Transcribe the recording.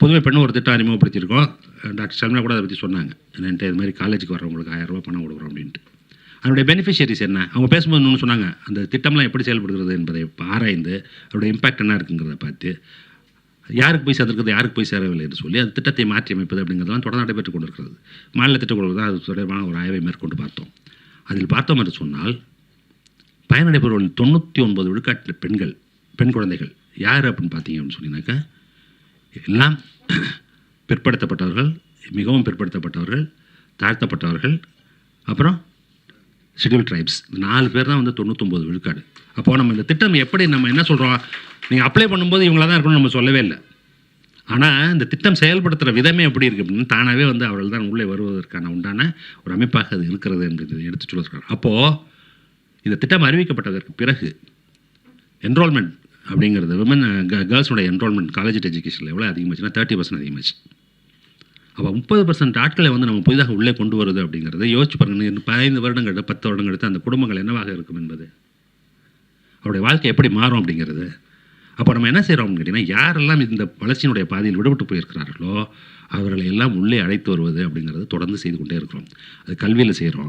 எப்போதுமே பெண்ணு ஒரு திட்டம் அறிமுகப்படுத்தியிருக்கோம். டாக்டர் ஷர்மிளா கூட அதை பற்றி சொன்னாங்க. என்கிட்ட இது மாதிரி காலேஜுக்கு வர்றவங்களுக்கு 1000 ரூபா பணம் கொடுக்குறோம் அப்படின்ட்டு. அதனுடைய பெனிஃபிஷியரிஸ் என்ன? அவங்க பேசும்போது இன்னொன்று சொன்னாங்க, அந்த திட்டம்லாம் எப்படி செயல்படுகிறது என்பதை ஆராய்ந்து அதோடைய இம்பாக்ட் என்ன இருக்குங்கிறத பார்த்து யாருக்கு போய் சேர்ந்துருக்குது, யாருக்கு போய் சேரவில்லை என்று சொல்லி அந்த திட்டத்தை மாற்றி அமைப்பது அப்படிங்கிறதெல்லாம் தொடர்ந்து நடைபெற்று கொண்டிருக்கிறது. மாநில திட்டக்குழு தான் அது தொடர்பான ஒரு ஆய்வை மேற்கொண்டு பார்த்தோம். அதில் பார்த்தோம் என்று சொன்னால் பயனடைபவர்கள் 99 விழுக்காட்டு பெண் குழந்தைகள் யார் அப்படின்னு பார்த்தீங்கன்னு சொன்னீங்கன்னாக்கா எல்லாம் பிற்படுத்தப்பட்டவர்கள், மிகவும் பிற்படுத்தப்பட்டவர்கள், தாழ்த்தப்பட்டவர்கள், அப்புறம் ஷெட்யூல் ட்ரைப்ஸ். 4 பேர் தான் வந்து 99 விழுக்காடு. அப்போது நம்ம இந்த திட்டம் எப்படி நம்ம என்ன சொல்கிறோம், நீங்கள் அப்ளை பண்ணும்போது இவங்கள தான் இருக்கணும்னு நம்ம சொல்லவே இல்லை. ஆனால் இந்த திட்டம் செயல்படுத்துகிற விதமே எப்படி இருக்குது அப்படின்னு தானாகவே வந்து அவர்கள் தான் உள்ளே வருவதற்கான உண்டான ஒரு அமைப்பாக அது இருக்கிறது என்பது எடுத்து சொல்லியிருக்காங்க. அப்போது இந்த திட்டம் அறிவிக்கப்பட்டதற்கு பிறகு என்ரோல்மெண்ட் அப்படிங்கிறது கேர்ள்ஸோடைய என்ரோல்மெண்ட் காலேஜ் எஜுகேஷனில் எவ்வளோ அதிகமாச்சுன்னா 30% அதிகமாச்சு. அப்போ 30% ஆட்களை வந்து நம்ம புதிதாக உள்ளே கொண்டு வருது அப்படிங்கிறத யோசிச்சு பாருங்கள். இன்னும் 15 வருடங்கள் 10 வருடங்கள் எடுத்து அந்த குடும்பங்கள் என்னவாக இருக்கும் என்பது, அவருடைய வாழ்க்கை எப்படி மாறும் அப்படிங்கிறது. அப்போ நம்ம என்ன செய்கிறோம் அப்படின்னு கேட்டிங்கன்னா, யாரெல்லாம் இந்த வளர்ச்சியினுடைய பாதையில் விடுபட்டு போயிருக்கிறார்களோ அவர்களை எல்லாம் உள்ளே அழைத்து வருவது அப்படிங்கிறது தொடர்ந்து செய்து கொண்டே இருக்கிறோம். அது கல்வியில் செய்கிறோம்,